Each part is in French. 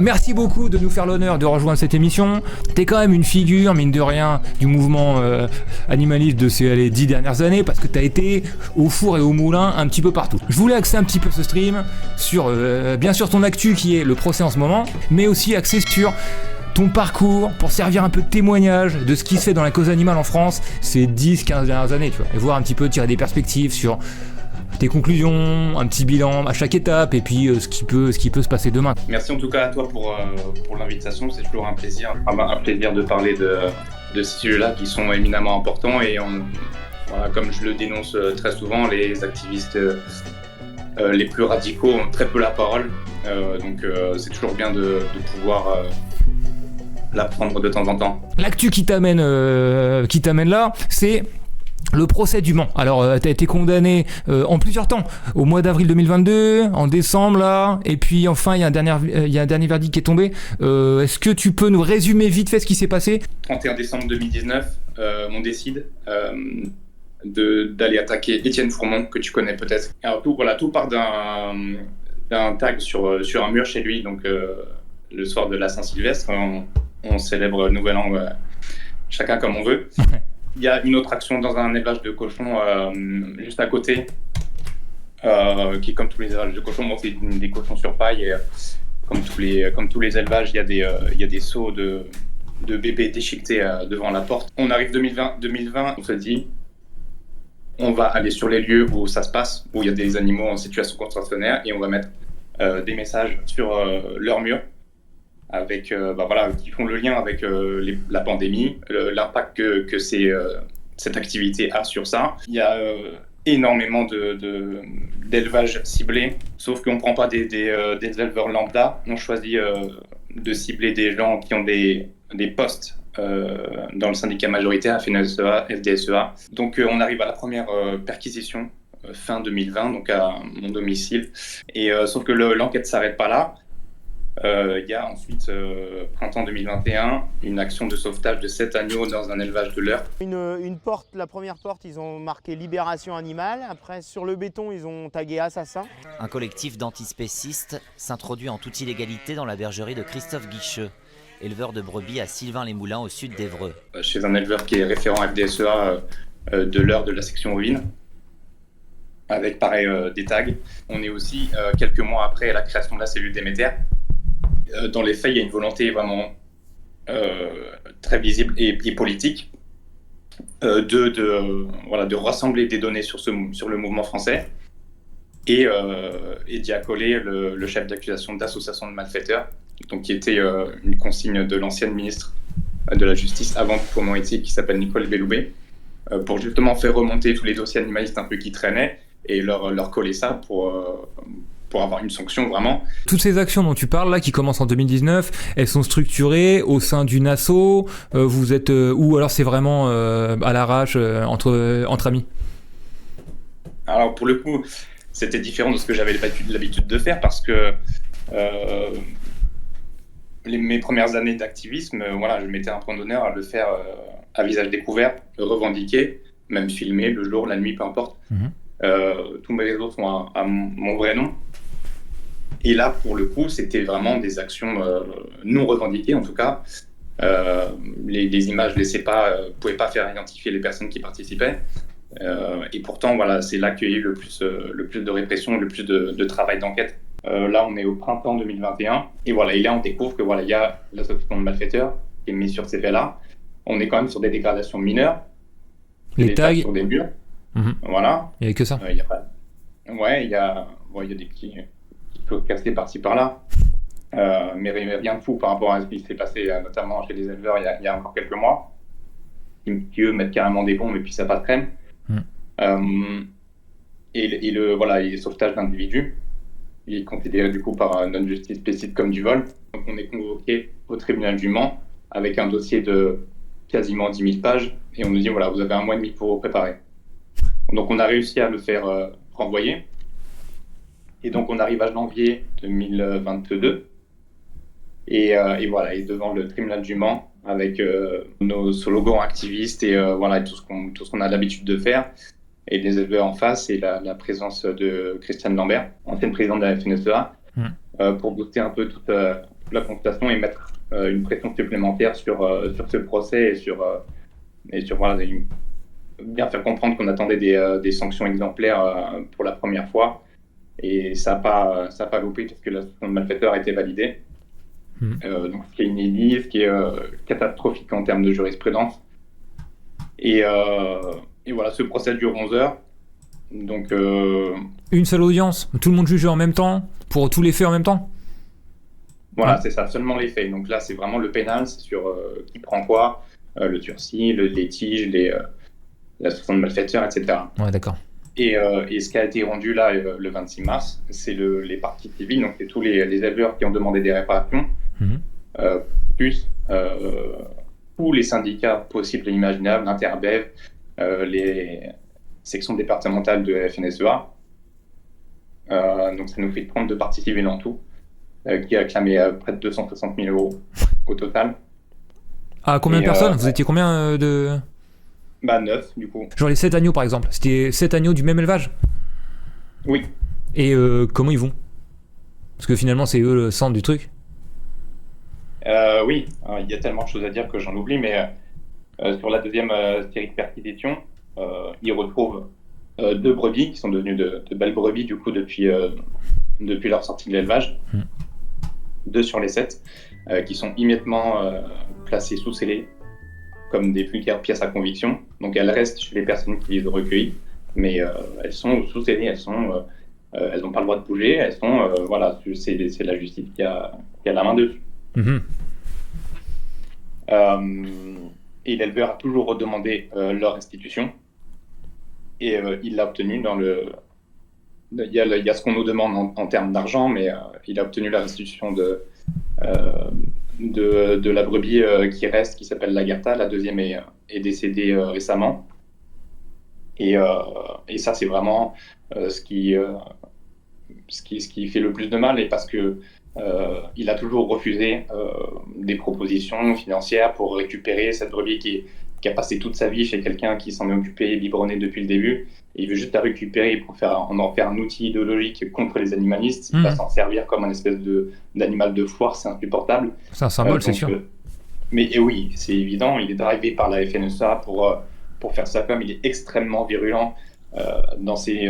merci beaucoup de nous faire l'honneur de rejoindre cette émission. T'es quand même une figure, mine de rien, du mouvement animaliste de ces 10 dernières années, parce que t'as été au four et au moulin un petit peu partout. Je voulais axer un petit peu ce stream sur, bien sûr, ton actu qui est le procès en ce moment, mais aussi axer sur ton parcours pour servir un peu de témoignage de ce qui se fait dans la cause animale en France ces 10-15 dernières années, tu vois, et voir un petit peu tirer des perspectives sur tes conclusions, un petit bilan à chaque étape, et puis ce qui peut se passer demain. Merci en tout cas à toi pour l'invitation, c'est toujours un plaisir de parler de ces sujets-là qui sont éminemment importants, et voilà, comme je le dénonce très souvent, les activistes les plus radicaux ont très peu la parole, donc c'est toujours bien de pouvoir la prendre de temps en temps. L'actu qui t'amène là, c'est le procès du Mans. Alors, t'as été condamné en plusieurs temps. Au mois d'avril 2022, en décembre, là, et puis enfin, il y a un dernier verdict qui est tombé. Est-ce que tu peux nous résumer vite fait ce qui s'est passé ? 31 décembre 2019, on décide d'aller attaquer Étienne Fourmont, que tu connais peut-être. Alors, tout part d'un tag sur un mur chez lui, donc le soir de la Saint-Sylvestre, on célèbre le Nouvel An chacun comme on veut. Il y a une autre action dans un élevage de cochons juste à côté, qui, comme tous les élevages de cochons, c'est des cochons sur paille. Et, comme tous les élevages, il y a des seaux de bébés déchiquetés devant la porte. On arrive 2020, on se dit, on va aller sur les lieux où ça se passe, où il y a des animaux en situation contractionnaire, et on va mettre des messages sur leur mur, avec, qui font le lien avec la pandémie, l'impact que cette activité a sur ça. Il y a énormément d'élevage ciblé, sauf qu'on ne prend pas des éleveurs lambda. On choisit de cibler des gens qui ont des postes dans le syndicat majoritaire, FNSEA, FDSEA. Donc on arrive à la première perquisition fin 2020, donc à mon domicile. Et sauf que l'enquête ne s'arrête pas là. Il y a ensuite, printemps 2021, une action de sauvetage de 7 agneaux dans un élevage de l'Eure. Une porte, la première porte, ils ont marqué Libération animale. Après, sur le béton, ils ont tagué Assassin. Un collectif d'antispécistes s'introduit en toute illégalité dans la bergerie de Christophe Guicheux, éleveur de brebis à Sylvain-les-Moulins au sud d'Évreux. Chez un éleveur qui est référent FDSEA de l'Eure de la section ovine, avec pareil des tags. On est aussi quelques mois après la création de la cellule Déméter. Dans les faits, il y a une volonté vraiment très visible et politique de rassembler des données sur le mouvement français et d'y accoler le chef d'accusation d'association de malfaiteurs, donc qui était une consigne de l'ancienne ministre de la Justice avant Dupond-Moretti, qui s'appelle Nicole Belloubet, pour justement faire remonter tous les dossiers animalistes un peu qui traînaient et leur coller ça pour avoir une sanction vraiment. Toutes ces actions dont tu parles là, qui commencent en 2019, elles sont structurées au sein d'une asso, vous êtes ou alors c'est vraiment à l'arrache entre amis? Alors pour le coup, c'était différent de ce que j'avais l'habitude de faire, parce que mes premières années d'activisme, je mettais un point d'honneur à le faire à visage découvert, revendiquer, même filmer le jour, la nuit, peu importe. Tous mes réseaux sont à mon vrai nom. Et là, pour le coup, c'était vraiment des actions non revendiquées, en tout cas. Les images ne pouvaient pas faire identifier les personnes qui participaient. Et pourtant, c'est là qu'il y a eu le plus de répression, le plus de travail d'enquête. Là, on est au printemps 2021. Et là, on découvre qu'il y a l'association de malfaiteurs qui est mise sur ces faits-là. On est quand même sur des dégradations mineures. Les tags sur des murs. Voilà. Il n'y avait que ça. Il y a des petits choses cassées par-ci par-là. Mais rien de fou par rapport à ce qui s'est passé notamment chez les éleveurs il y a encore quelques mois, qui eux mettent carrément des bombes et puis ça pas de crème. Et le sauvetage d'individus, il est considéré du coup par notre justice spécifique comme du vol. Donc on est convoqué au tribunal du Mans avec un dossier de quasiment 10 000 pages et on nous dit vous avez 1 mois et demi pour vous préparer. Donc on a réussi à le faire renvoyer. Et donc on arrive à janvier 2022 et devant le tribunal du Mans avec nos slogans activistes et tout ce qu'on a l'habitude de faire, et les éleveurs en face, et la présence de Christiane Lambert, ancienne présidente de la FNSEA, pour booster un peu la constatation et mettre une pression supplémentaire sur ce procès et sur voilà, bien faire comprendre qu'on attendait des sanctions exemplaires pour la première fois. Et ça n'a pas loupé parce que la sanction de malfaiteur a été validée. Donc, ce qui est inédit, ce qui est catastrophique en termes de jurisprudence. Et voilà, ce procès dure 11 heures. Donc, Une seule audience, tout le monde juge en même temps, pour tous les faits en même temps? Voilà, c'est ça, seulement les faits. Donc là, c'est vraiment le pénal, c'est sur qui prend quoi, le sursis, le litige, la sanction de malfaiteur, etc. Ouais, d'accord. Et ce qui a été rendu là le 26 mars, c'est les parties civiles, donc c'est tous les éleveurs qui ont demandé des réparations, plus tous les syndicats possibles et imaginables, l'Interbev, les sections départementales de la FNSEA. Donc ça nous fait 32 parties civiles en tout, qui a clamé près de 260 000 € au total. Ah, combien de personnes? Vous étiez combien de... 9 du coup. Genre les 7 agneaux par exemple, c'était 7 agneaux du même élevage? Oui. Et comment ils vont? Parce que finalement c'est eux le centre du truc. Oui, il y a tellement de choses à dire que j'en oublie, mais sur la deuxième série de perquisitions, ils retrouvent 2 brebis qui sont devenues de belles brebis du coup depuis leur sortie de l'élevage. 2 sur les 7 qui sont immédiatement placées sous scellé comme des pièces à conviction. Donc elles restent chez les personnes qui les ont recueillies, mais elles sont sous scellé, elles n'ont pas le droit de bouger, elles sont voilà, c'est la justice qui a la main dessus. Et l'éleveur a toujours redemandé leur restitution et il l'a obtenu dans le... Il y a ce qu'on nous demande en termes d'argent, mais il a obtenu la restitution de la brebis qui reste, qui s'appelle l'Agartha. La deuxième est décédée récemment. Et ça, c'est vraiment ce qui fait le plus de mal, et parce que il a toujours refusé des propositions financières pour récupérer cette brebis qui a passé toute sa vie chez quelqu'un qui s'en est occupé et biberonné depuis le début. Et il veut juste la récupérer pour en faire un outil idéologique contre les animalistes. Il va s'en servir comme un espèce d'animal de foire, c'est insupportable. C'est un symbole, c'est sûr. Mais oui, c'est évident, il est drivé par la FNSEA pour faire ça, comme il est extrêmement virulent dans ses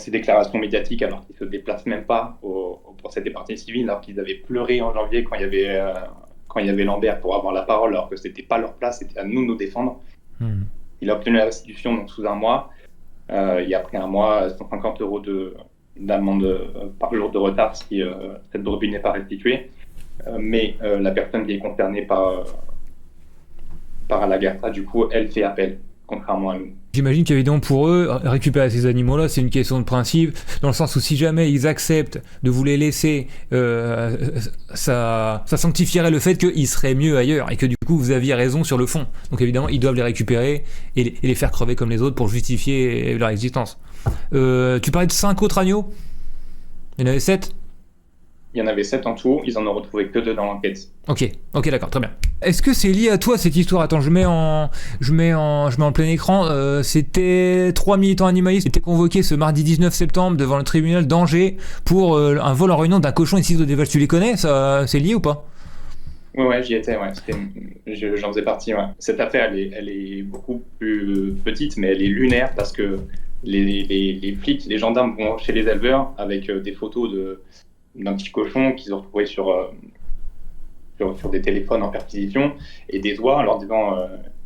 déclarations médiatiques, alors qu'il ne se déplace même pas au procès des parties civiles, alors qu'ils avaient pleuré en janvier quand il y avait Lambert pour avoir la parole, alors que ce n'était pas leur place, c'était à nous de nous défendre. Il a obtenu la restitution donc, sous un mois, et après un mois, 150 € d'amende par jour de retard si cette brebis n'est pas restituée. Mais la personne qui est concernée par l'Agartha, du coup, elle fait appel, contrairement à nous. J'imagine qu'évidemment pour eux, récupérer ces animaux-là, c'est une question de principe, dans le sens où si jamais ils acceptent de vous les laisser, ça sanctifierait le fait qu'ils seraient mieux ailleurs, et que du coup vous aviez raison sur le fond. Donc évidemment, ils doivent les récupérer et les faire crever comme les autres pour justifier leur existence. Tu parlais de 5 autres agneaux? Il y en avait 7? Il y en avait 7 en tout, ils en ont retrouvé que 2 dans l'enquête. Ok, d'accord, très bien. Est-ce que c'est lié à toi cette histoire? Attends, je mets en plein écran. C'était 3 militants animalistes qui étaient convoqués ce mardi 19 septembre devant le tribunal d'Angers pour un vol en réunion d'un cochon et 6 autres d'élevage. Tu les connais? Ça, c'est lié ou pas? Ouais, j'y étais, ouais. J'en faisais partie, ouais. Cette affaire, elle est beaucoup plus petite, mais elle est lunaire parce que les flics, les gendarmes vont chez les éleveurs avec des photos d'un petit cochon qu'ils ont retrouvé sur des téléphones en perquisition et des oies en leur disant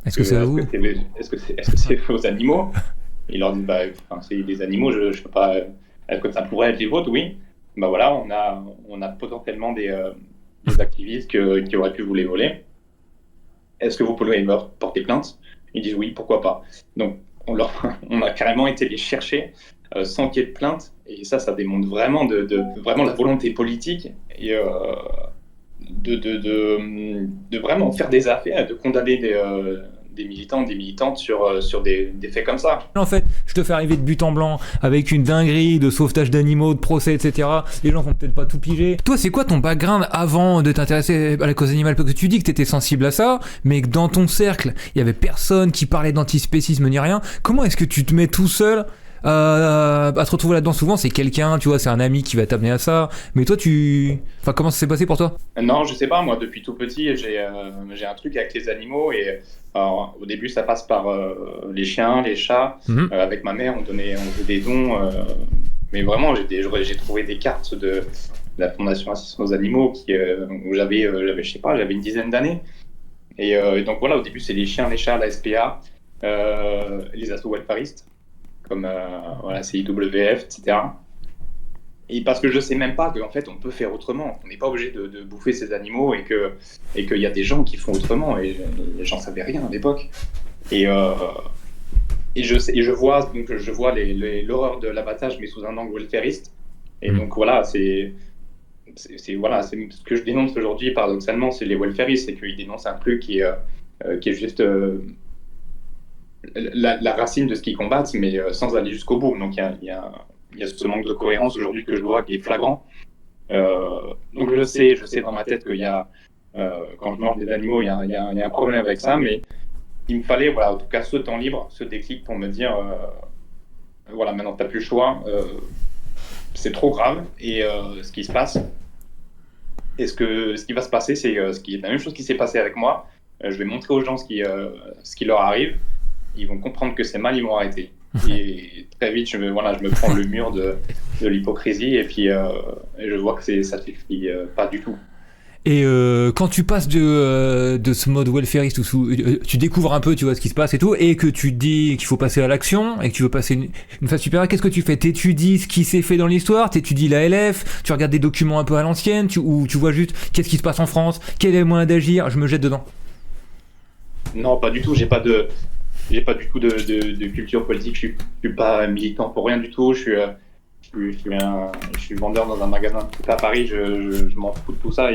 est-ce que c'est à vous? Est-ce que c'est vos animaux? Ils leur disent c'est des animaux, je peux pas. Est-ce que ça pourrait être les vôtres? Oui. Bah voilà, on a potentiellement des activistes qui auraient pu vous les voler. Est-ce que vous pouvez porter plainte? Ils disent oui, pourquoi pas. Donc on a carrément été les chercher sans qu'il y ait de plainte, et ça démontre vraiment vraiment la volonté politique et de vraiment faire des affaires, de condamner des militants, des militantes sur des faits comme ça. En fait, je te fais arriver de but en blanc avec une dinguerie de sauvetage d'animaux, de procès, etc. Les gens vont peut-être pas tout piger. Toi, c'est quoi ton background avant de t'intéresser à la cause animale? Parce que tu dis que t'étais sensible à ça, mais que dans ton cercle, il y avait personne qui parlait d'antispécisme ni rien. Comment est-ce que tu te mets tout seul à te retrouver là-dedans souvent, c'est quelqu'un, tu vois, c'est un ami qui va t'amener à ça. Mais toi, enfin, comment ça s'est passé pour toi? Non, je sais pas, moi depuis tout petit, j'ai un truc avec les animaux et alors, au début ça passe par les chiens, les chats. Mhm. Avec ma mère, on faisait des dons, mais vraiment j'ai trouvé des cartes de la Fondation Assistance aux Animaux où je sais pas, j'avais une dizaine d'années. Et donc voilà, au début c'est les chiens, les chats, la SPA, les assos welfaristes comme voilà, CIWF, etc. Et parce que je sais même pas qu'en fait on peut faire autrement. On n'est pas obligé de bouffer ces animaux et qu'il y a des gens qui font autrement. Et j'en savais rien à l'époque. Et je vois l'horreur de l'abattage mais sous un angle welfariste. Et donc voilà, c'est ce que je dénonce aujourd'hui paradoxalement, c'est les welfaristes, c'est qu'ils dénoncent un truc qui est juste la racine de ce qu'ils combattent, mais sans aller jusqu'au bout. Donc il y a ce manque de cohérence aujourd'hui que je vois qui est flagrant. Donc je sais dans ma tête qu'il y a, quand je mange des animaux, il y a un problème avec ça, mais il me fallait, voilà, en tout cas ce temps libre, ce déclic pour me dire, voilà, maintenant tu n'as plus le choix, c'est trop grave, et ce qui se passe, et ce qui va se passer, c'est la même chose qui s'est passé avec moi. Je vais montrer aux gens ce qui leur arrive, ils vont comprendre que c'est mal, ils vont arrêter. Et très vite, je me prends le mur de l'hypocrisie et puis je vois que ça ne suffit pas du tout. Et quand tu passes de ce mode welfariste où tu découvres un peu, tu vois, ce qui se passe et tout, et que tu te dis qu'il faut passer à l'action et que tu veux passer une phase supérieure, qu'est-ce que tu fais? T'étudies ce qui s'est fait dans l'histoire, t'étudies la LF, tu regardes des documents un peu à l'ancienne, ou tu vois juste qu'est-ce qui se passe en France, quel est le moyen d'agir, je me jette dedans? Non, pas du tout. J'ai pas du tout de culture politique. Je suis pas militant pour rien du tout. Je suis vendeur dans un magasin de foot à Paris. Je m'en fous de tout ça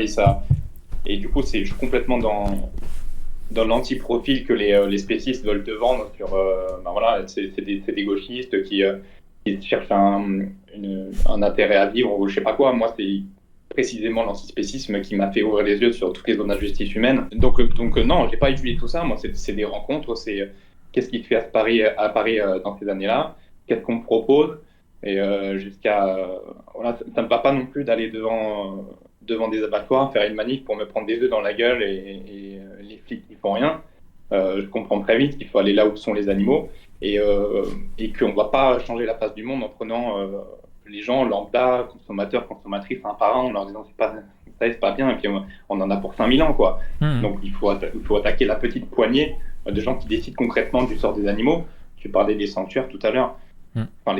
et du coup je suis complètement dans l'anti-profil que les spécistes veulent te vendre sur. Ben voilà, c'est des gauchistes qui cherchent un intérêt à vivre ou je sais pas quoi. Moi, c'est précisément l'antispécisme qui m'a fait ouvrir les yeux sur toutes les zones d'injustice humaine. Donc non, j'ai pas étudié tout ça. Moi, c'est des rencontres. C'est qu'est-ce qui se fait à Paris dans ces années-là, qu'est-ce qu'on me propose, et jusqu'à voilà, ça me va pas non plus d'aller devant des abattoirs faire une manif pour me prendre des œufs dans la gueule et les flics ils font rien. Je comprends très vite qu'il faut aller là où sont les animaux et qu'on va pas changer la face du monde en prenant les gens lambda, consommateurs, consommatrices un par un en leur disant c'est pas bien et puis on en a pour 5000 ans quoi. Donc il faut attaquer la petite poignée de gens qui décident concrètement du sort des animaux. Tu parlais des sanctuaires tout à l'heure. Enfin,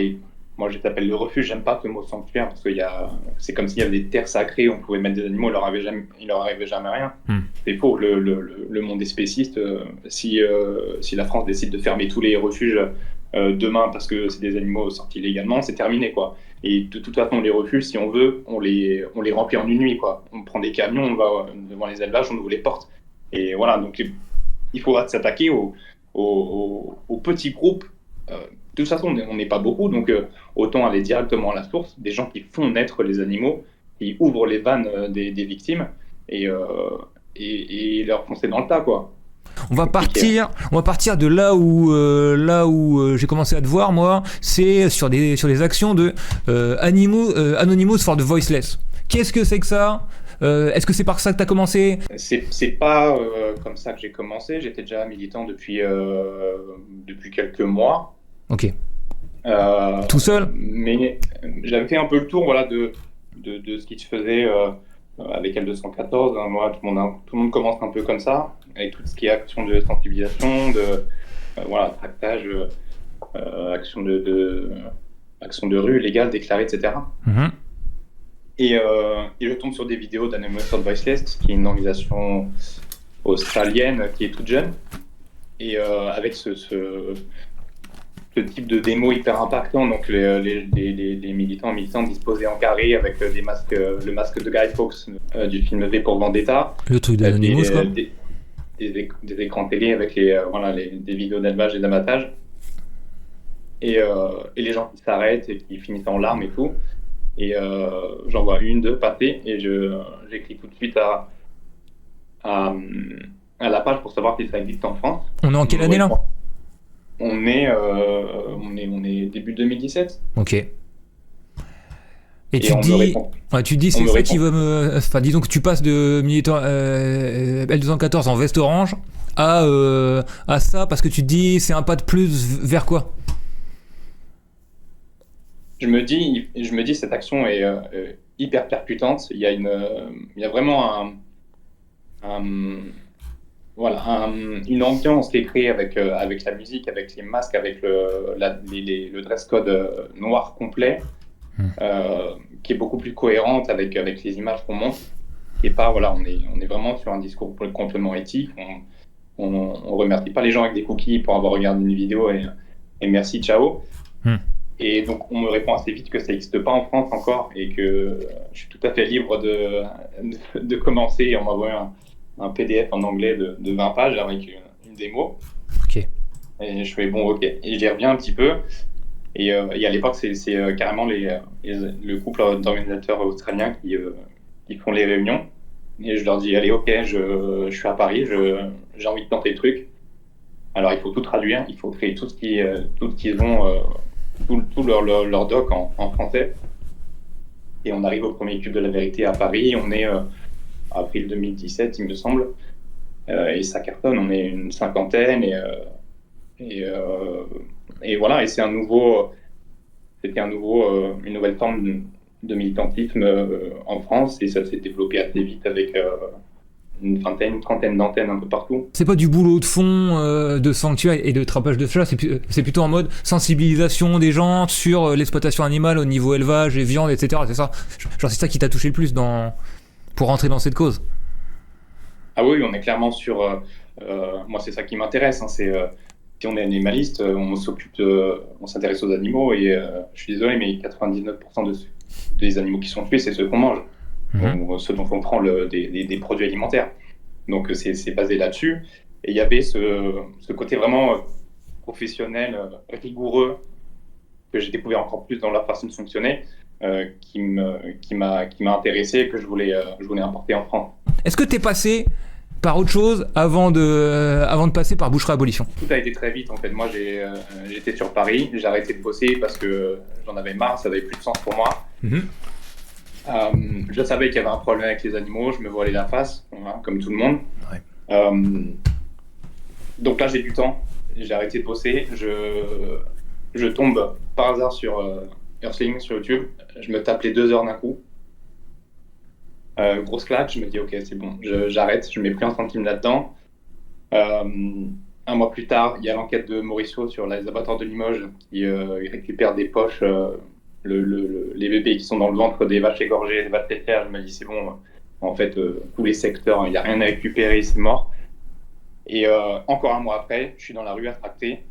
moi, je t'appelle le refuge. J'aime pas ce mot sanctuaire parce que c'est comme s'il y avait des terres sacrées où on pouvait mettre des animaux. Il leur arrivait jamais rien. C'est faux. Le monde est spéciste. Si la France décide de fermer tous les refuges demain parce que c'est des animaux sortis légalement, c'est terminé quoi. Et de toute façon, les refuges, si on veut, on les remplit en une nuit quoi. On prend des camions, on va devant les élevages, on ouvre les portes. Et voilà. Donc il faudra s'attaquer aux petits groupes. De toute façon, on n'est pas beaucoup, donc autant aller directement à la source, des gens qui font naître les animaux, qui ouvrent les vannes des victimes et leur foncer dans le tas, quoi. On va partir de là où j'ai commencé à te voir, moi, c'est sur les actions de Anonymous for the Voiceless. Qu'est-ce que c'est que ça? Est-ce que c'est par ça que tu as commencé? C'est pas comme ça que j'ai commencé. J'étais déjà militant depuis quelques mois. Ok. Tout seul? Mais j'avais fait un peu le tour voilà, de ce qui se faisait avec L214. Moi, tout le monde commence un peu comme ça, avec tout ce qui est action de sensibilisation, voilà, tractage, action de rue légale, déclarée, etc. Et je tombe sur des vidéos d'Anonymous for the Voiceless, qui est une organisation australienne qui est toute jeune, et avec ce type de démo hyper impactant, donc les militants disposés en carré avec le masque de Guy Fawkes du film V pour Vendetta. Le truc d'Anonymous, quoi. Des écrans télé avec des vidéos d'élevage et d'abattage. Et les gens qui s'arrêtent et qui finissent en larmes et tout. Et j'en vois une, deux passer et j'écris tout de suite à la page pour savoir si ça existe en France. On est en quelle année là? On est début 2017. Ok. Et Et on me répond. tu te dis, On c'est me ça répond. qui va me. Enfin, disons que tu passes de militant L214 en veste orange à ça, parce que tu te dis, c'est un pas de plus vers quoi? Je me dis, cette action est hyper percutante. Il y a vraiment une ambiance qui est créée avec la musique, avec les masques, avec le dress code noir complet, qui est beaucoup plus cohérente avec les images qu'on montre. Et pas, voilà, on est vraiment sur un discours complètement éthique. On remercie pas les gens avec des cookies pour avoir regardé une vidéo et merci, ciao. Et donc, on me répond assez vite que ça n'existe pas en France encore et que je suis tout à fait libre de commencer. On m'a envoyé un PDF en anglais de 20 pages avec une démo. Ok. Et je fais bon, ok. Et j'y reviens un petit peu. Et à l'époque, c'est carrément le couple d'organisateurs australiens qui font les réunions. Et je leur dis, allez, ok, je suis à Paris, j'ai envie de tenter le truc. Alors, il faut tout traduire, il faut créer tout ce qu'ils ont. Tout leur doc en français. Et on arrive au premier Cube de la Vérité à Paris. On est avril 2017, il me semble. Et ça cartonne. On est une cinquantaine. Et voilà. Et c'était une nouvelle forme de militantisme en France. Et ça s'est développé assez vite avec une trentaine d'antennes un peu partout. C'est pas du boulot de fond de sanctuaire et de trapage de chats, c'est plutôt en mode sensibilisation des gens sur l'exploitation animale au niveau élevage et viande, etc. C'est ça? Genre, c'est ça qui t'a touché le plus pour rentrer dans cette cause? Ah oui, on est clairement sur... moi, c'est ça qui m'intéresse. Si on est animaliste, on s'intéresse aux animaux et je suis désolé, mais 99% des animaux qui sont tués, c'est ceux qu'on mange. Ceux dont on prend des produits alimentaires. Donc c'est basé là-dessus. Et il y avait ce côté vraiment professionnel, rigoureux, que j'ai découvert encore plus dans leur façon de fonctionner, qui m'a intéressé et que je voulais importer en France. Est-ce que t'es passé par autre chose avant de passer par Boucherie Abolition? Tout a été très vite en fait. Moi j'étais sur Paris, j'ai arrêté de bosser parce que j'en avais marre, ça n'avait plus de sens pour moi. Je savais qu'il y avait un problème avec les animaux, je me voilais la face, voilà, comme tout le monde. Ouais. Donc là, j'ai du temps, j'ai arrêté de bosser, je tombe par hasard sur Earthling, sur YouTube, je me tape les 2 heures d'un coup. Grosse claque, je me dis ok, c'est bon, j'arrête, je mets plus un centime là-dedans. Un mois plus tard, il y a l'enquête de Mauricio sur les abattoirs de Limoges qui récupèrent des poches. Les bébés qui sont dans le ventre des vaches égorgées, des vaches laitières, je me dis c'est bon, en fait, tous les secteurs, il n'y a rien à récupérer, c'est mort. Et encore un mois après, je suis dans la rue à tracter.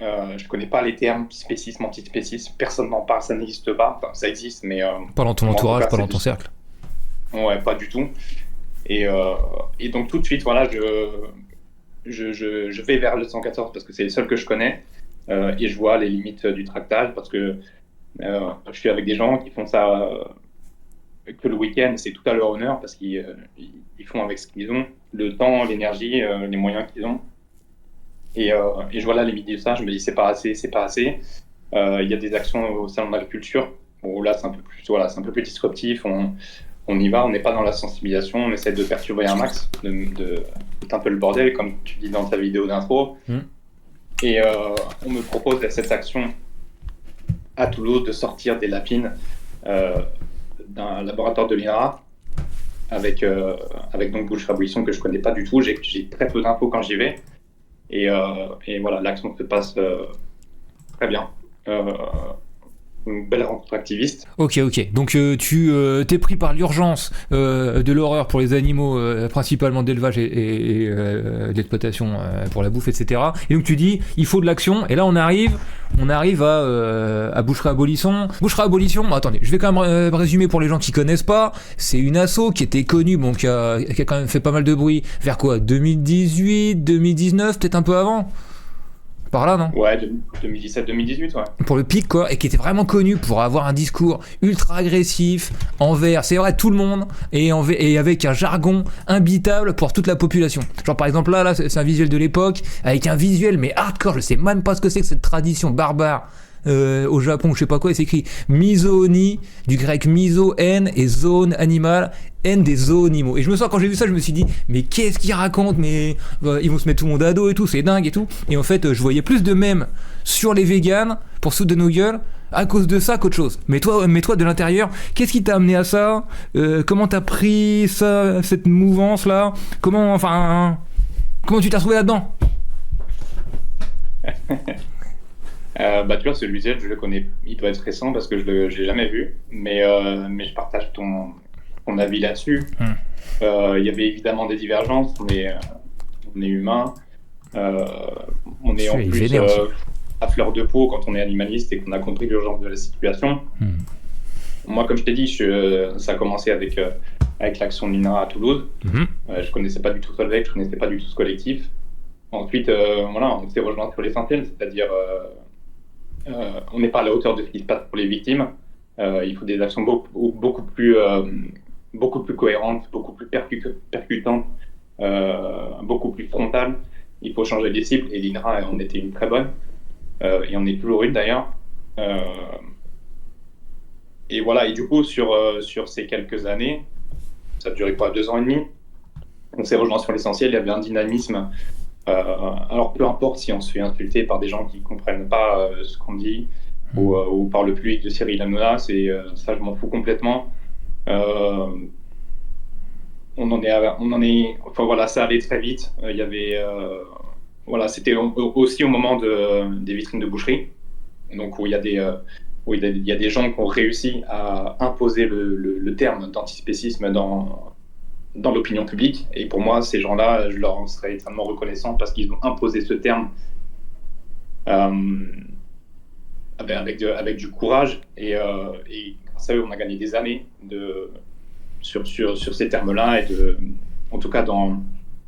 Je ne connais pas les termes spécisme, antispécisme, personne n'en parle, ça n'existe pas. Enfin, ça existe, mais... pas dans ton entourage, pas dans ton cercle. Ouais, pas du tout. Et donc tout de suite, voilà, je vais vers le 114 parce que c'est le seul que je connais. Et je vois les limites du tractage parce que je suis avec des gens qui font ça que le week-end, c'est tout à leur honneur parce qu'ils font avec ce qu'ils ont, le temps, l'énergie, les moyens qu'ils ont. Et je vois la limite de ça, je me dis c'est pas assez. Il y a des actions au salon de l'agriculture, bon là c'est un peu plus, voilà, c'est un peu plus disruptif, on y va, on n'est pas dans la sensibilisation, on essaie de perturber un max, de un peu le bordel, comme tu dis dans ta vidéo d'intro. Et on me propose cette action à Toulouse de sortir des lapines d'un laboratoire de l'INRA avec donc Boucherie Abolition que je connais pas du tout. J'ai très peu d'infos quand j'y vais. Et voilà, l'action se passe très bien. Une belle rencontre activiste. Ok. Donc tu t'es pris par l'urgence de l'horreur pour les animaux, principalement d'élevage et d'exploitation pour la bouffe, etc. Et donc tu dis, il faut de l'action. Et là, on arrive à Boucherie Abolition. Boucherie Abolition, attendez, je vais quand même résumer pour les gens qui connaissent pas. C'est une asso qui était connue, bon, qui a quand même fait pas mal de bruit. Vers quoi, 2018, 2019, peut-être un peu avant? par là, non? Ouais, 2017-2018, ouais. Pour le pic, quoi, et qui était vraiment connu pour avoir un discours ultra agressif, envers, c'est vrai, tout le monde, et avec un jargon imbitable pour toute la population. Genre, par exemple, là, c'est un visuel de l'époque, avec un visuel, mais hardcore, je sais même pas ce que c'est que cette tradition barbare. Au Japon, je sais pas quoi, il s'écrit misooni, du grec miso, haine, et zone, animal, haine des zoonimaux. Et je me sens, quand j'ai vu ça, je me suis dit, mais qu'est-ce qu'ils racontent, mais ils vont se mettre tout le monde à dos et tout, c'est dingue et tout. Et en fait, je voyais plus de mèmes sur les véganes, pour se foutre de nos gueules, à cause de ça qu'autre chose. Mais toi, de l'intérieur, qu'est-ce qui t'a amené à ça? Comment t'as pris ça, cette mouvance-là? Comment tu t'as trouvé là-dedans? Tu vois, ce visuel, je le connais, il doit être récent parce que je l'ai jamais vu, mais je partage ton avis là-dessus. Il y avait évidemment des divergences, on est humain, on est en plus à fleur de peau quand on est animaliste et qu'on a compris l'urgence de la situation. Moi, comme je t'ai dit, ça a commencé avec l'action de l'INRA à Toulouse. Je connaissais pas du tout Solveig, je connaissais pas du tout ce collectif. Ensuite, on s'est rejoint sur l'essentiel, c'est-à-dire on n'est pas à la hauteur de ce qui se passe pour les victimes. Il faut des actions beaucoup plus cohérentes, beaucoup plus percutantes, beaucoup plus frontales. Il faut changer les cibles et l'INRA en était une très bonne. Et on est toujours une d'ailleurs. Et voilà, et du coup, sur ces quelques années, ça a duré quoi, 2 ans et demi, on s'est rejoint sur l'essentiel, il y avait un dynamisme. Alors peu importe si on se fait insulter par des gens qui ne comprennent pas ce qu'on dit ou par le public de Cyril Hanouna, ça je m'en fous complètement. Ça allait très vite. Il y avait c'était aussi au moment des vitrines de boucherie, donc où il y a des gens qui ont réussi à imposer le terme d'antispécisme dans l'opinion publique, et pour moi, ces gens-là, je leur serais extrêmement reconnaissant parce qu'ils ont imposé ce terme avec du courage, et grâce à eux, on a gagné des années sur ces termes-là, et en tout cas dans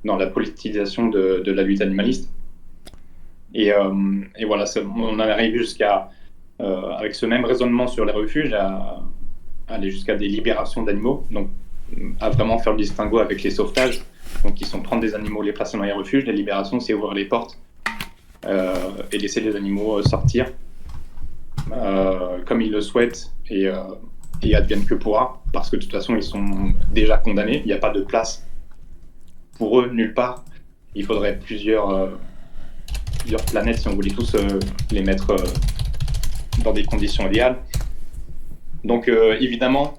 la politisation de la lutte animaliste. Et voilà, on en arrive jusqu'à, avec ce même raisonnement sur les refuges, à aller jusqu'à des libérations d'animaux, donc à vraiment faire le distinguo avec les sauvetages, donc qui sont prendre des animaux, les placer dans les refuges. Les libérations, c'est ouvrir les portes et laisser les animaux sortir comme ils le souhaitent, et advienne que pourra, parce que de toute façon ils sont déjà condamnés, il n'y a pas de place pour eux nulle part. Il faudrait plusieurs planètes si on voulait tous les mettre dans des conditions idéales. Donc évidemment,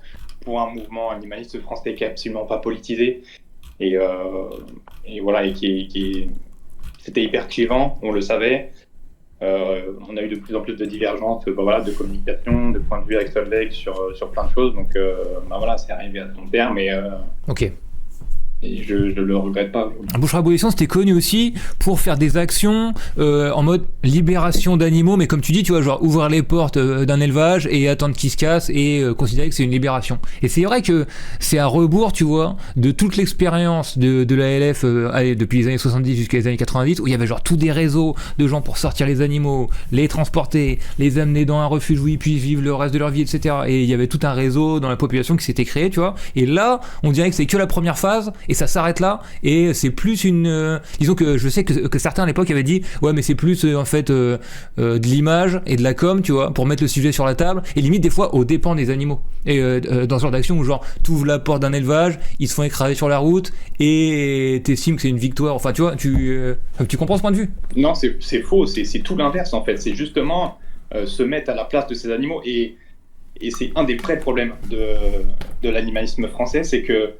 pour un mouvement animaliste français qui est absolument pas politisé, et qui c'était hyper clivant, on le savait. On a eu de plus en plus de divergences, de communication, de point de vue avec Solveig sur plein de choses. Donc c'est arrivé à son terme, et ok. Et je le regrette pas. Boucherie Abolition, c'était connu aussi pour faire des actions en mode libération d'animaux, mais comme tu dis, tu vois, genre ouvrir les portes d'un élevage et attendre qu'ils se cassent et considérer que c'est une libération. Et c'est vrai que c'est à rebours, tu vois, de toute l'expérience de la LF depuis les années 70 jusqu'à les années 90, où il y avait genre tous des réseaux de gens pour sortir les animaux, les transporter, les amener dans un refuge où ils puissent vivre le reste de leur vie, etc. Et il y avait tout un réseau dans la population qui s'était créé, tu vois. Et là, on dirait que c'est que la première phase, et ça s'arrête là, et c'est plus une disons que je sais que certains à l'époque avaient dit ouais, mais c'est plus en fait de l'image et de la com, tu vois, pour mettre le sujet sur la table, et limite des fois aux dépens des animaux, et dans ce genre d'action où genre t'ouvres la porte d'un élevage, ils se font écraser sur la route et t'estimes que c'est une victoire. Enfin tu vois, tu comprends ce point de vue? Non, c'est faux, c'est tout l'inverse en fait. C'est justement se mettre à la place de ces animaux, et c'est un des vrais problèmes de l'animalisme français, c'est que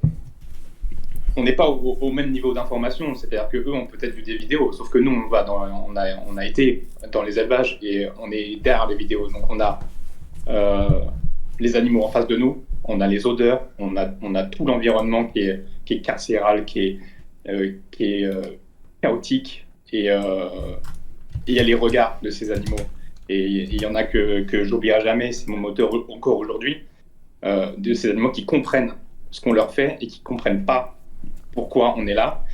on n'est pas au même niveau d'information. C'est-à-dire qu'eux ont peut-être vu des vidéos, sauf que nous, on a été dans les élevages et on est derrière les vidéos. Donc on a les animaux en face de nous, on a les odeurs, on a tout l'environnement qui est carcéral, qui est chaotique, et il y a les regards de ces animaux. Et il y en a que j'oublierai jamais, c'est mon moteur encore aujourd'hui, de ces animaux qui comprennent ce qu'on leur fait et qui comprennent pas pourquoi on est là,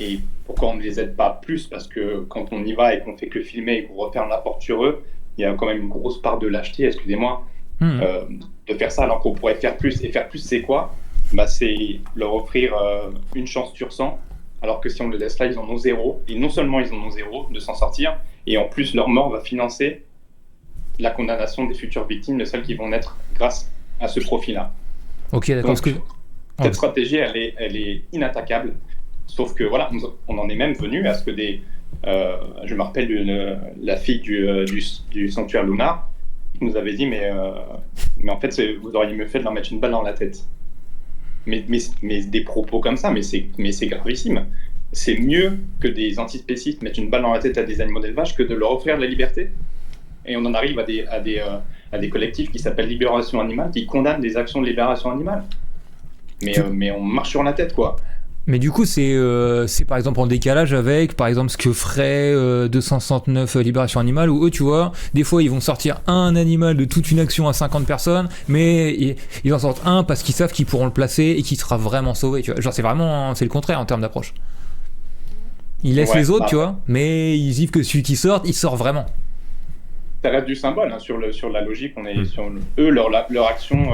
Et pourquoi on ne les aide pas plus? Parce que quand on y va et qu'on fait que filmer et qu'on referme la porte sur eux, il y a quand même une grosse part de lâcheté, excusez-moi, de faire ça alors qu'on pourrait faire plus. Et faire plus, c'est quoi? C'est leur offrir une chance sur 100, alors que si on les laisse là, ils en ont 0. Et non seulement ils en ont 0 de s'en sortir, et en plus leur mort va financer la condamnation des futures victimes, de celles qui vont naître grâce à ce profil-là. Ok, d'accord. Donc, cette stratégie, elle est inattaquable. Sauf que voilà, on en est même venu à ce que je me rappelle la fille du sanctuaire Lunar qui nous avait dit mais en fait vous auriez mieux fait de leur mettre une balle dans la tête. Mais des propos comme ça, mais c'est gravissime. C'est mieux que des antispécistes mettent une balle dans la tête à des animaux d'élevage que de leur offrir de la liberté. Et on en arrive à des collectifs qui s'appellent Libération Animale, qui condamnent des actions de libération animale. Mais on marche sur la tête, quoi. Mais du coup, c'est par exemple en décalage avec, par exemple, ce que ferait 269 Libération Animale, où eux, tu vois, des fois, ils vont sortir un animal de toute une action à 50 personnes, mais ils en sortent un parce qu'ils savent qu'ils pourront le placer et qu'il sera vraiment sauvé, tu vois. Genre, c'est le contraire en termes d'approche. Ils laissent les autres, tu vois, mais ils disent que celui qui sort, il sort vraiment. Ça reste du symbole, hein, sur la logique. On est sur eux, leur action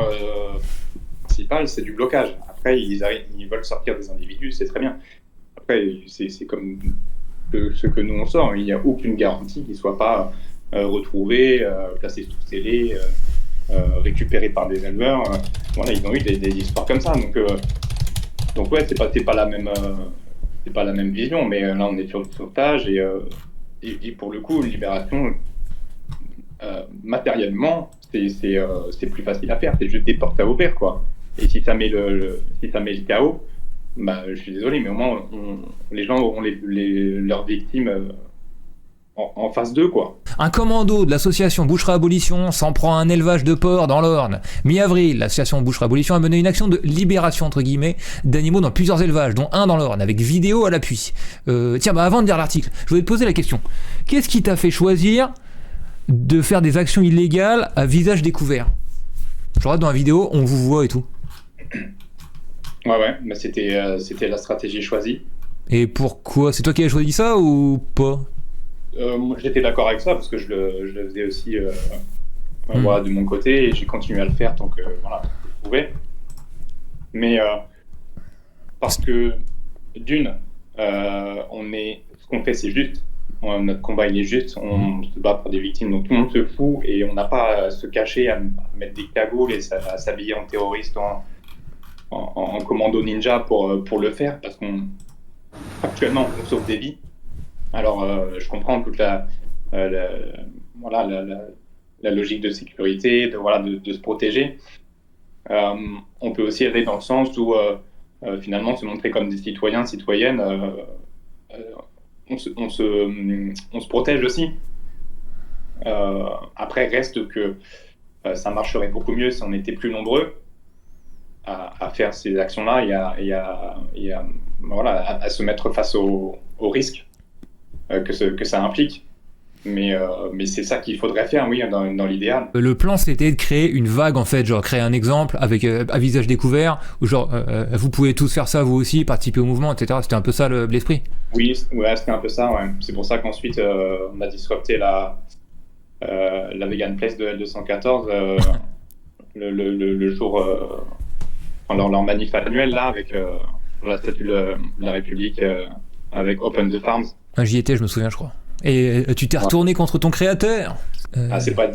principale, c'est du blocage. Après, ils veulent sortir des individus, c'est très bien. Après, c'est comme ce que nous on sort. Il n'y a aucune garantie qu'ils ne soient pas retrouvés, placés sous scellés, récupérés par des éleveurs. Voilà, ils ont eu des histoires comme ça. Donc ouais, c'est pas la même vision, mais là on est sur le sauvetage et pour le coup, Libération, matériellement, c'est plus facile à faire. C'est juste des portes à ouvrir, quoi. Et si ça met le chaos, je suis désolé, mais au moins les gens auront leurs victimes en face d'eux, quoi. Un commando de l'association Boucherie Abolition s'en prend à un élevage de porcs dans l'Orne. Mi-avril, l'association Boucherie Abolition a mené une action de libération, entre guillemets, d'animaux dans plusieurs élevages, dont un dans l'Orne, avec vidéo à l'appui. Avant de lire l'article, je voulais te poser la question. Qu'est-ce qui t'a fait choisir de faire des actions illégales à visage découvert? Genre dans la vidéo, on vous voit et tout. Ouais, c'était la stratégie choisie. Et pourquoi? C'est toi qui as choisi ça ou pas? J'étais d'accord avec ça parce que je le faisais aussi de mon côté et j'ai continué à le faire tant que je pouvais. Mais parce que d'une, ce qu'on fait c'est juste. Notre combat il est juste, on se bat pour des victimes, donc tout le monde se fout et on n'a pas à se cacher, à mettre des cagoules et à s'habiller en terroriste, en commando ninja pour le faire, parce qu'actuellement on sauve des vies. Alors je comprends toute la logique de sécurité, de se protéger. On peut aussi aller dans le sens où finalement se montrer comme des citoyens, citoyennes. On se protège aussi. Après, reste que ça marcherait beaucoup mieux si on était plus nombreux à faire ces actions-là et à se mettre face au risque que ça implique. Mais c'est ça qu'il faudrait faire, oui, dans l'idéal. Le plan, c'était de créer une vague, en fait, genre créer un exemple avec à visage découvert, où genre vous pouvez tous faire ça, vous aussi, participer au mouvement, etc. C'était un peu ça l'esprit. Oui, c'était un peu ça, ouais. C'est pour ça qu'ensuite on a disrupté la Vegan Place de L214 le jour, leur manif annuel là, avec la statue de la République, avec Open the Farms. J'y étais, je me souviens, je crois. Et tu t'es retourné contre ton créateur. C'est pas...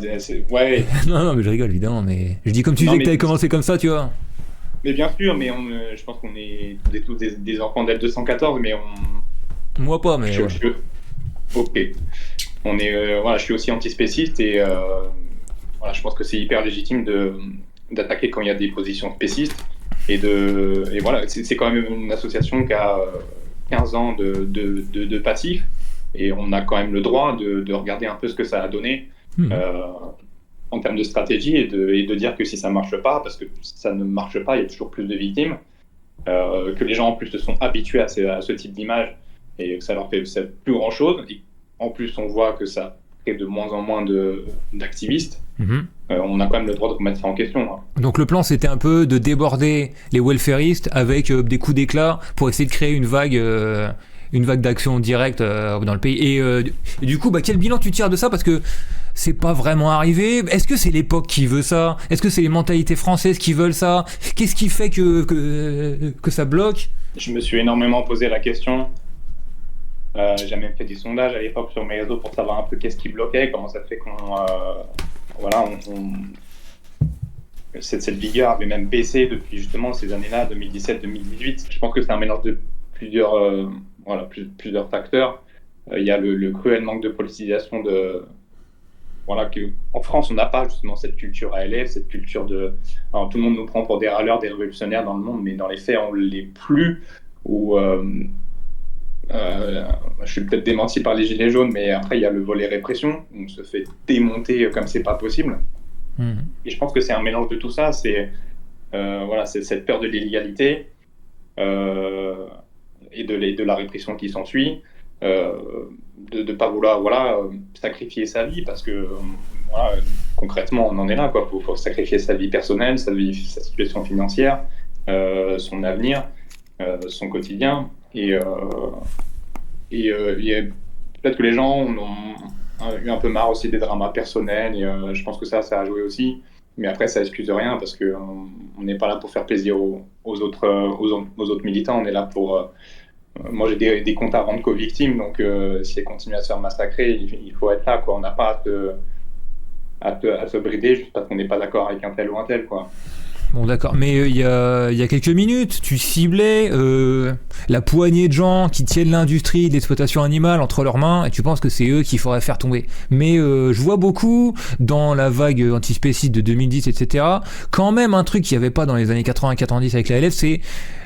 Ouais. non, mais je rigole, évidemment, mais... Je dis comme tu disais que t'avais commencé comme ça, tu vois. Mais bien sûr, mais je pense qu'on est tous des enfants d'L214, mais Moi pas, mais... Ok. Je suis aussi antispéciste et je pense que c'est hyper légitime d'attaquer quand il y a des positions spécistes. Et voilà, c'est quand même une association qui a 15 ans de passif. Et on a quand même le droit de regarder un peu ce que ça a donné en termes de stratégie et de dire que si ça ne marche pas, parce que ça ne marche pas, il y a toujours plus de victimes, que les gens en plus se sont habitués à ce type d'image et que ça leur fait plus grand chose. Et en plus, on voit que ça crée de moins en moins d'activistes. On a quand même le droit de remettre ça en question. Hein. Donc le plan, c'était un peu de déborder les welfaristes avec des coups d'éclat pour essayer de créer une vague une vague d'action directe dans le pays. Et du coup, quel bilan tu tires de ça? Parce que c'est pas vraiment arrivé. Est-ce que c'est l'époque qui veut ça? Est-ce que c'est les mentalités françaises qui veulent ça? Qu'est-ce qui fait que ça bloque? Je me suis énormément posé la question. J'ai même fait des sondages à l'époque sur mes réseaux pour savoir un peu qu'est-ce qui bloquait, comment ça fait cette vigueur avait même baissé depuis justement ces années-là, 2017-2018. Je pense que c'est un mélange de plusieurs facteurs. Il y a le cruel manque de politisation en France, on n'a pas justement cette culture ALF, cette culture alors, tout le monde nous prend pour des râleurs, des révolutionnaires dans le monde, mais dans les faits, on ne l'est plus. Je suis peut-être démenti par les Gilets jaunes, mais après, il y a le volet répression. On se fait démonter comme c'est pas possible. Et je pense que c'est un mélange de tout ça. C'est cette peur de l'illégalité et de la répression qui s'ensuit. De ne pas vouloir sacrifier sa vie, parce que concrètement, on en est là. Faut sacrifier sa vie personnelle, sa situation financière, son avenir, son quotidien. Et peut-être que les gens ont eu un peu marre aussi des dramas personnels, et je pense que ça a joué aussi. Mais après, ça excuse rien, parce qu'on n'est pas là pour faire plaisir aux autres militants. On est là pour... moi, j'ai des comptes à rendre qu'aux victimes, donc si elles continuent à se faire massacrer, il faut être là, quoi. On n'a pas à se brider juste parce qu'on n'est pas d'accord avec un tel ou un tel, quoi. Bon, d'accord, mais il y a quelques minutes, tu ciblais la poignée de gens qui tiennent l'industrie de l'exploitation animale entre leurs mains, et tu penses que c'est eux qu'il faudrait faire tomber. Mais je vois beaucoup, dans la vague antispéciste de 2010, etc., quand même un truc qu'il n'y avait pas dans les années 80-90 avec la LF, c'est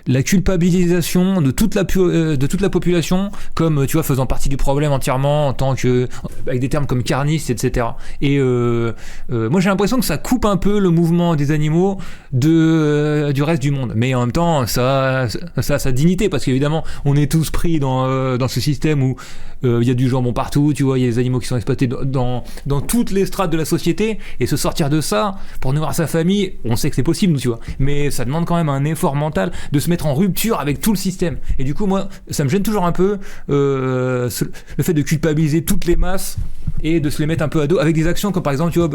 la culpabilisation de toute la population, comme, tu vois, faisant partie du problème entièrement, en tant que, avec des termes comme carniste, etc. Et moi, j'ai l'impression que ça coupe un peu le mouvement des animaux du reste du monde. Mais en même temps, ça a sa dignité, parce qu'évidemment, on est tous pris dans ce système où il y a du jambon partout, tu vois, il y a des animaux qui sont exploités dans toutes les strates de la société, et se sortir de ça pour nourrir sa famille, on sait que c'est possible, tu vois, mais ça demande quand même un effort mental de se mettre en rupture avec tout le système. Et du coup, moi, ça me gêne toujours un peu le fait de culpabiliser toutes les masses et de se les mettre un peu à dos avec des actions comme par exemple, tu vois,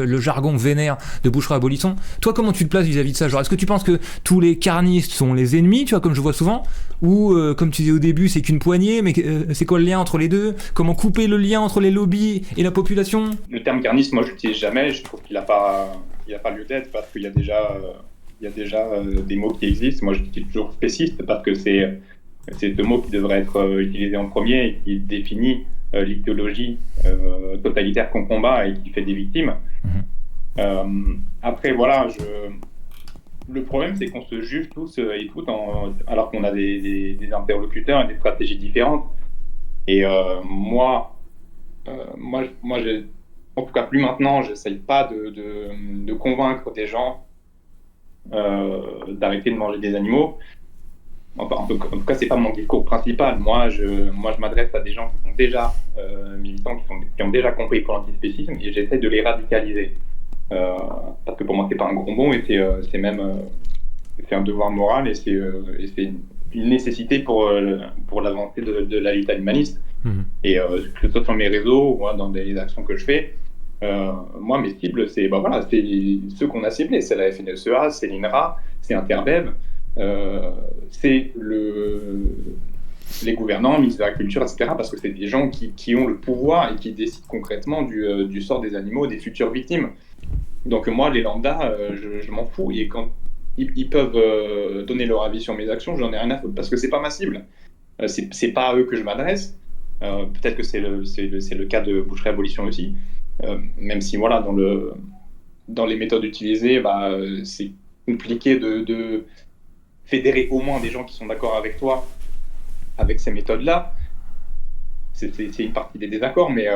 le jargon vénère de Boucherie Abolisson. Toi, comment tu te places vis-à-vis de ça? Genre, est-ce que tu penses que tous les carnistes sont les ennemis, tu vois, comme je vois souvent, ou comme tu disais au début, c'est qu'une poignée, mais c'est quoi le lien entre les deux? Comment couper le lien entre les lobbies et la population? Le terme carniste, moi, je l'utilise jamais. Je trouve qu'il n'a pas lieu d'être, parce qu'il y a déjà des mots qui existent. Moi, je dis toujours spéciste, parce que c'est ce mot qui devrait être utilisé en premier et qui définit l'idéologie totalitaire qu'on combat et qui fait des victimes. Après, voilà, le problème, c'est qu'on se juge tous et toutes alors qu'on a des interlocuteurs et des stratégies différentes. Et moi, en tout cas, plus maintenant, j'essaye pas de convaincre des gens d'arrêter de manger des animaux. Enfin, en tout cas, c'est pas mon discours principal. Moi, je m'adresse à des gens qui sont déjà militants, qui ont déjà compris pour l'antispécisme, et j'essaie de les radicaliser. Parce que pour moi, c'est pas un gros mot, et c'est même c'est un devoir moral, et c'est une nécessité pour l'avancée de la lutte animaliste. Et que ce soit sur mes réseaux ou dans des actions que je fais, moi, mes cibles, c'est ceux qu'on a ciblés. C'est la FNSEA, c'est l'INRA, c'est Interbev, c'est les gouvernants, le ministre de la Culture, etc. Parce que c'est des gens qui ont le pouvoir et qui décident concrètement du sort des animaux, des futures victimes. Donc moi, les lambdas, je m'en fous. Et quand ils peuvent donner leur avis sur mes actions, j'en ai rien à foutre, parce que c'est pas ma cible. C'est pas à eux que je m'adresse. Peut-être que c'est le cas de Boucherie Abolition aussi. Même si, voilà, dans les méthodes utilisées, c'est compliqué de fédérer au moins des gens qui sont d'accord avec toi avec ces méthodes-là. C'est une partie des désaccords, mais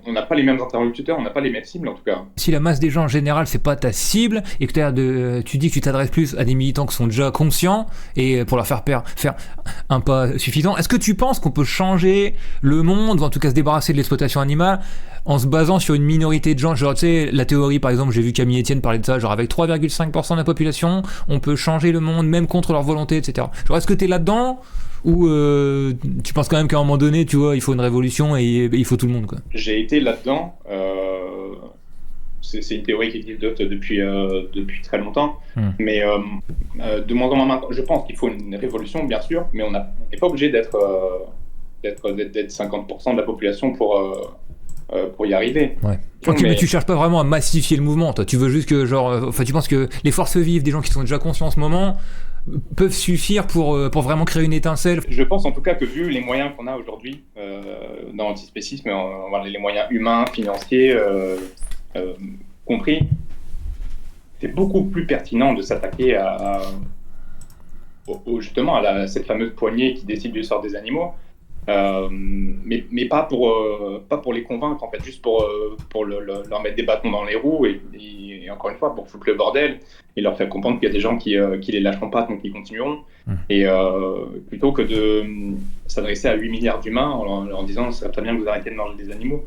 on n'a pas les mêmes interlocuteurs, on n'a pas les mêmes cibles en tout cas. Si la masse des gens en général c'est pas ta cible, et que tu dis que tu t'adresses plus à des militants qui sont déjà conscients, et pour leur faire un pas suffisant, est-ce que tu penses qu'on peut changer le monde, ou en tout cas se débarrasser de l'exploitation animale, en se basant sur une minorité de gens? Genre, tu sais, la théorie, par exemple, j'ai vu Camille Etienne parler de ça, genre avec 3,5% de la population, on peut changer le monde, même contre leur volonté, etc. Genre, est-ce que t'es là-dedans, Ou tu penses quand même qu'à un moment donné, tu vois, il faut une révolution et il faut tout le monde, quoi. J'ai été là-dedans. C'est une théorie qui existe depuis très longtemps. Mais de moins en moins maintenant, je pense qu'il faut une révolution, bien sûr, mais on n'est pas obligé d'être 50% de la population pour y arriver. Ouais. Mais tu cherches pas vraiment à massifier le mouvement, toi. Tu veux juste que, tu penses que les forces vives, des gens qui sont déjà conscients en ce moment, peuvent suffire pour vraiment créer une étincelle. Je pense en tout cas que vu les moyens qu'on a aujourd'hui dans l'antispécisme, les moyens humains, financiers compris, c'est beaucoup plus pertinent de s'attaquer justement à cette fameuse poignée qui décide du sort des animaux, mais pas pour les convaincre, en fait, juste pour leur mettre des bâtons dans les roues et encore une fois pour foutre le bordel et leur faire comprendre qu'il y a des gens qui les lâcheront pas, donc qui continueront. Et plutôt que de s'adresser à 8 milliards d'humains en leur disant ce serait très bien que vous arrêtiez de manger des animaux.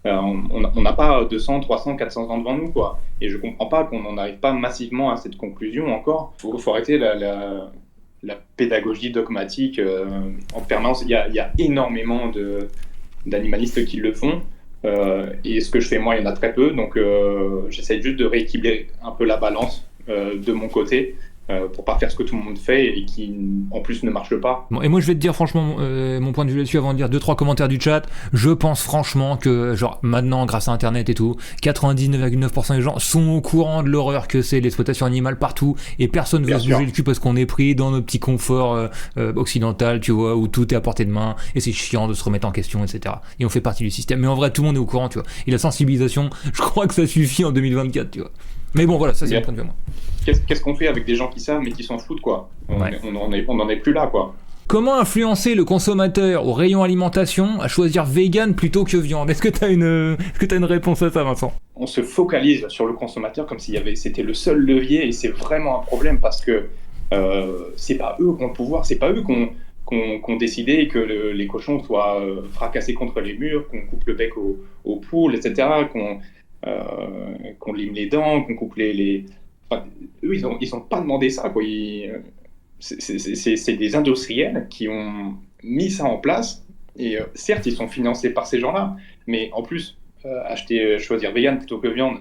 On n'a pas 200, 300, 400 ans devant nous, quoi. Et je comprends pas qu'on n'en arrive pas massivement à cette conclusion encore. Faut arrêter la pédagogie dogmatique en permanence. Il y a énormément d'animalistes qui le font. Et ce que je fais moi, il y en a très peu. Donc j'essaie juste de rééquilibrer un peu la balance de mon côté. Pour pas faire ce que tout le monde fait et qui en plus ne marche pas. Bon, et moi je vais te dire franchement mon point de vue là-dessus avant de dire 2-3 commentaires du chat. Je pense franchement que genre maintenant grâce à internet et tout, 99,9% des gens sont au courant de l'horreur que c'est l'exploitation animale partout et personne ne veut se bouger le cul parce qu'on est pris dans notre petit confort occidental, tu vois, où tout est à portée de main et c'est chiant de se remettre en question, etc. Et on fait partie du système. Mais en vrai tout le monde est au courant, tu vois. Et la sensibilisation, je crois que ça suffit en 2024, tu vois. Mais bon voilà, ça c'est mon point de vue moi. Qu'est-ce qu'on fait avec des gens qui savent mais qui s'en foutent, quoi? On n'en est plus là, quoi. Comment influencer le consommateur au rayon alimentation à choisir vegan plutôt que viande? Est-ce que tu as une réponse à ça, Vincent? On se focalise sur le consommateur comme si c'était le seul levier et c'est vraiment un problème parce que c'est pas eux qui ont le pouvoir, c'est pas eux qui ont décidé que les cochons soient fracassés contre les murs, qu'on coupe le bec aux poules, etc., qu'on lime les dents, qu'on coupe les... Enfin, eux, ils ont pas demandé ça, quoi. C'est des industriels qui ont mis ça en place et certes, ils sont financés par ces gens-là, mais en plus, choisir vegan plutôt que viande,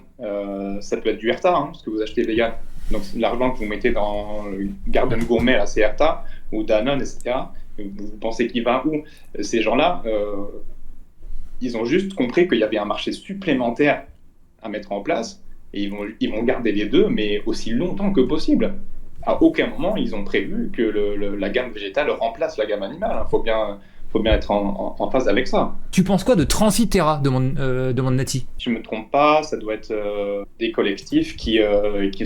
ça peut être du Herta, ce que vous achetez vegan. Donc l'argent que vous mettez dans le Garden Gourmet, là, c'est Herta, ou Danone, etc. Vous pensez qu'il va où? Ces gens-là, ils ont juste compris qu'il y avait un marché supplémentaire à mettre en place, et ils vont garder les deux, mais aussi longtemps que possible. À aucun moment, ils ont prévu que la gamme végétale remplace la gamme animale. Faut bien être en phase avec ça. Tu penses quoi de Transitera, demande Nati? Si je ne me trompe pas, ça doit être des collectifs qui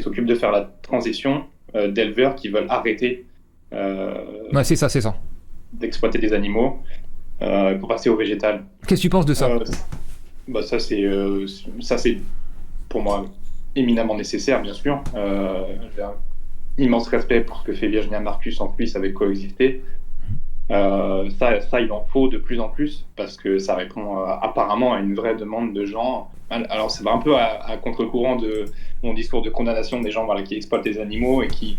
s'occupent de faire la transition d'éleveurs qui veulent arrêter ouais, c'est ça. d'exploiter des animaux pour passer au végétal. Qu'est-ce que tu penses de ça? Ça c'est pour moi éminemment nécessaire, bien sûr. J'ai un immense respect pour ce que fait Virginia Marcus en Suisse avec coexister. Ça, il en faut de plus en plus parce que ça répond apparemment à une vraie demande de gens. Alors ça va un peu à contre-courant de mon discours de condamnation des gens qui exploitent les animaux et qui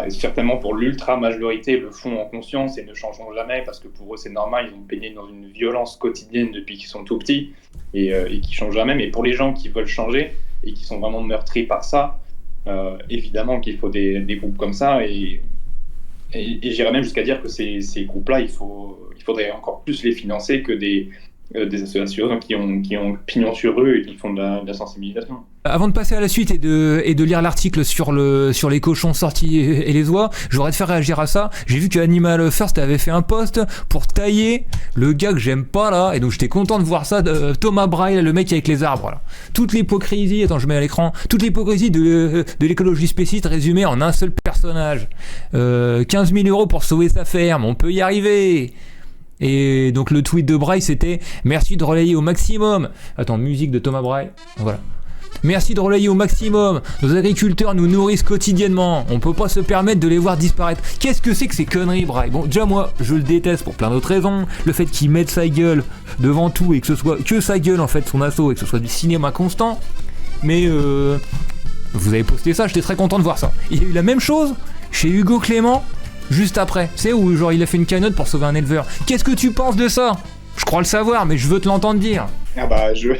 certainement pour l'ultra-majorité le font en conscience et ne changeront jamais parce que pour eux c'est normal, ils ont baigné dans une violence quotidienne depuis qu'ils sont tout petits et qui changent jamais. Mais pour les gens qui veulent changer et qui sont vraiment meurtris par ça, évidemment qu'il faut des groupes comme ça et j'irais même jusqu'à dire que ces groupes-là, il faudrait encore plus les financer que des associations qui ont pignon sur eux et qui font de la sensibilisation. Avant de passer à la suite et de lire l'article sur les cochons sortis et les oies, j'aurais de faire réagir à ça. J'ai vu que Animal First avait fait un post pour tailler le gars que j'aime pas là, et donc j'étais content de voir ça. Thomas Braille, le mec avec les arbres là. Toute l'hypocrisie, attends je mets à l'écran, toute l'hypocrisie de l'écologie spéciste résumée en un seul personnage. 15 000 € pour sauver sa ferme, on peut y arriver. Et donc le tweet de Braille c'était « Merci de relayer au maximum ». Attends, musique de Thomas Braille, voilà. « Merci de relayer au maximum, nos agriculteurs nous nourrissent quotidiennement, on peut pas se permettre de les voir disparaître ». Qu'est-ce que c'est que ces conneries, Braille? Bon, déjà moi, je le déteste pour plein d'autres raisons, le fait qu'il mette sa gueule devant tout et que ce soit que sa gueule en fait, son assaut, et que ce soit du cinéma constant, mais vous avez posté ça, j'étais très content de voir ça. Il y a eu la même chose chez Hugo Clément, juste après. C'est où genre il a fait une cagnotte pour sauver un éleveur. Qu'est-ce que tu penses de ça? Je crois le savoir, mais je veux te l'entendre dire. Ah bah, je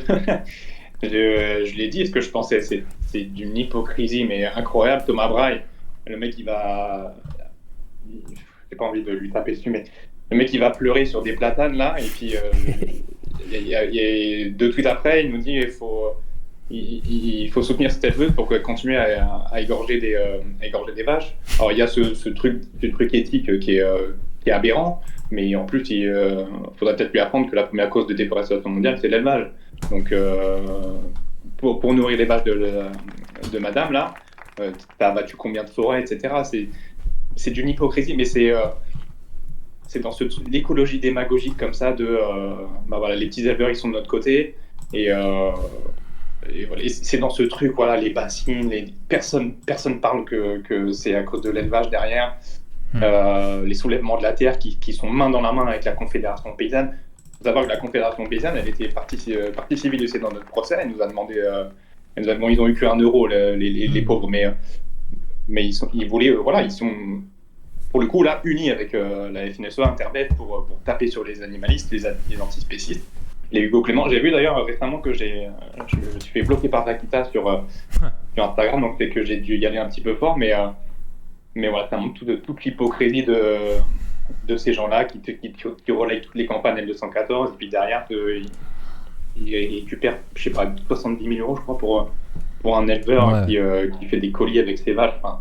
l'ai dit, ce que je pensais, c'est d'une hypocrisie, mais incroyable. Thomas Braille, le mec, j'ai pas envie de lui taper dessus, mais le mec, il va pleurer sur des platanes, là, et puis il y a 2 tweets après, il nous dit il faut soutenir cette éleveuse pour continuer à égorger des vaches. Alors, il y a ce truc éthique qui est aberrant, mais en plus, il faudrait peut-être lui apprendre que la première cause de déforestation mondiale, c'est l'élevage. Donc, pour nourrir les vaches de madame, là, t'as abattu combien de forêts, etc. C'est d'une hypocrisie, mais c'est dans l'écologie démagogique comme ça voilà, les petits éleveurs, ils sont de notre côté, et voilà, c'est dans ce truc, voilà, les bassines, personne parle que c'est à cause de l'élevage derrière. Les soulèvements de la terre qui sont main dans la main avec la Confédération paysanne. Il faut savoir que la Confédération paysanne, elle était partie civile aussi dans notre procès. Elle nous a demandé, ils ont eu que 1 euro, les pauvres, mais ils voulaient, voilà, ils sont pour le coup là unis avec la FNSEA, Interbet pour taper sur les animalistes, les antispécistes. Les Hugo Clément, j'ai vu d'ailleurs récemment que je me suis fait bloquer par Rakita sur Instagram, donc c'est que j'ai dû y aller un petit peu fort, mais voilà, ça montre toute l'hypocrisie de ces gens-là qui relayent toutes les campagnes L214, et puis derrière, ils récupèrent, je sais pas, 70 000 euros, je crois, pour un éleveur qui fait des colis avec ses vaches. Enfin,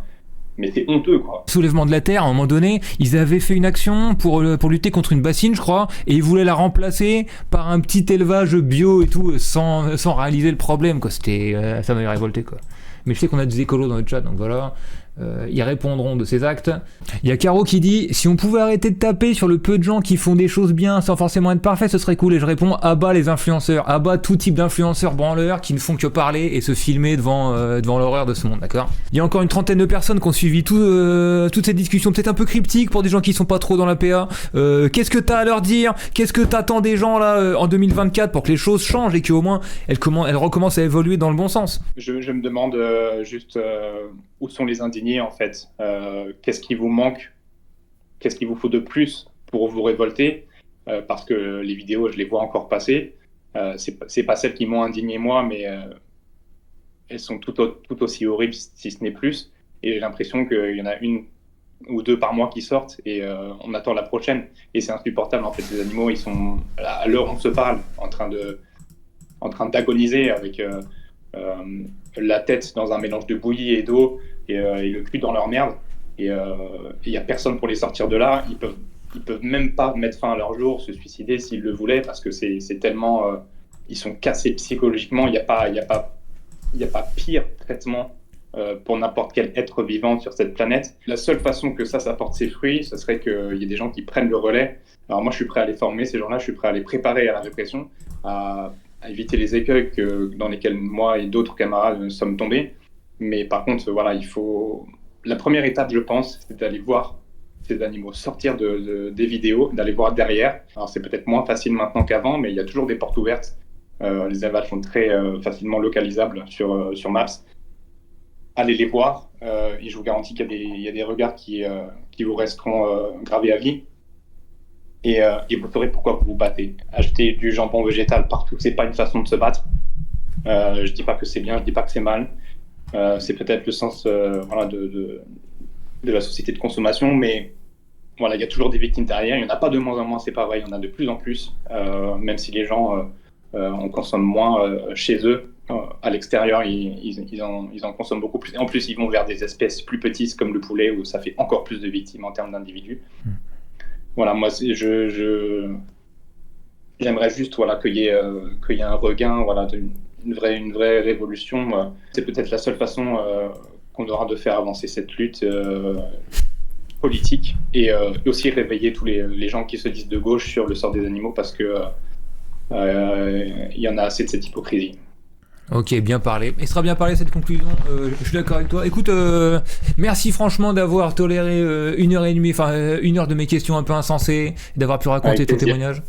mais c'est honteux, quoi. Soulèvement de la Terre, à un moment donné, ils avaient fait une action pour lutter contre une bassine, je crois, et ils voulaient la remplacer par un petit élevage bio et tout, sans réaliser le problème, quoi. Ça m'avait révolté, quoi. Mais je sais qu'on a des écolos dans le chat, donc voilà. Ils répondront de ces actes. Il y a Caro qui dit « Si on pouvait arrêter de taper sur le peu de gens qui font des choses bien sans forcément être parfaits, ce serait cool. » Et je réponds « À bas les influenceurs, à bas tout type d'influenceurs branleurs qui ne font que parler et se filmer devant l'horreur de ce monde, d'accord ?» Il y a encore une trentaine de personnes qui ont suivi toute cette discussion, peut-être un peu cryptique pour des gens qui sont pas trop dans la PA. Qu'est-ce que t'as à leur dire? Qu'est-ce que t'attends des gens là en 2024 pour que les choses changent et qu'au moins elles recommencent à évoluer dans le bon sens? Je me demande juste où sont les indignés, en fait. Qu'est-ce qui vous manque? Qu'est-ce qu'il vous faut de plus pour vous révolter? Parce que les vidéos, je les vois encore passer. C'est pas celles qui m'ont indigné moi, mais elles sont tout aussi horribles, si ce n'est plus. Et j'ai l'impression qu'il y en a 1 ou 2 par mois qui sortent, et on attend la prochaine. Et c'est insupportable, en fait. Les animaux, ils sont, à l'heure où on se parle, en train d'agoniser avec la tête dans un mélange de bouillie et d'eau, et le cul dans leur merde, et il n'y a personne pour les sortir de là. Ils peuvent même pas mettre fin à leur jour, se suicider s'ils le voulaient, parce que c'est tellement ils sont cassés psychologiquement. Il n'y a pas pire traitement pour n'importe quel être vivant sur cette planète. La seule façon que ça porte ses fruits, ce serait qu'il y ait des gens qui prennent le relais. Alors moi, je suis prêt à les former, ces gens-là, je suis prêt à les préparer à la répression, à éviter les écueils dans lesquels moi et d'autres camarades sommes tombés. Mais par contre, voilà, la première étape, je pense, c'est d'aller voir ces animaux sortir des vidéos, d'aller voir derrière. Alors c'est peut-être moins facile maintenant qu'avant, mais il y a toujours des portes ouvertes. Les élevages sont très facilement localisables sur Maps. Allez les voir, et je vous garantis qu'il y a des regards qui vous resteront gravés à vie. Et vous saurez pourquoi vous vous battez. Acheter du jambon végétal partout, c'est pas une façon de se battre. Je dis pas que c'est bien, je dis pas que c'est mal. C'est peut-être le sens voilà, de la société de consommation, mais voilà, il y a toujours des victimes derrière. Il n'y en a pas de moins en moins, c'est pas vrai, il y en a de plus en plus, même si les gens en consomment moins chez eux. À l'extérieur, ils en consomment beaucoup plus. Et en plus, ils vont vers des espèces plus petites comme le poulet, où ça fait encore plus de victimes en termes d'individus. Voilà, moi, j'aimerais juste voilà, qu'il y ait un regain, voilà, une vraie révolution. C'est peut-être la seule façon qu'on aura de faire avancer cette lutte politique, et aussi réveiller tous les gens qui se disent de gauche sur le sort des animaux, parce que il y en a assez de cette hypocrisie. Ok, bien parlé. Et sera bien parlé cette conclusion. Je suis d'accord avec toi. Écoute, merci franchement d'avoir toléré 1h30, enfin 1 heure de mes questions un peu insensées, d'avoir pu raconter ton témoignage.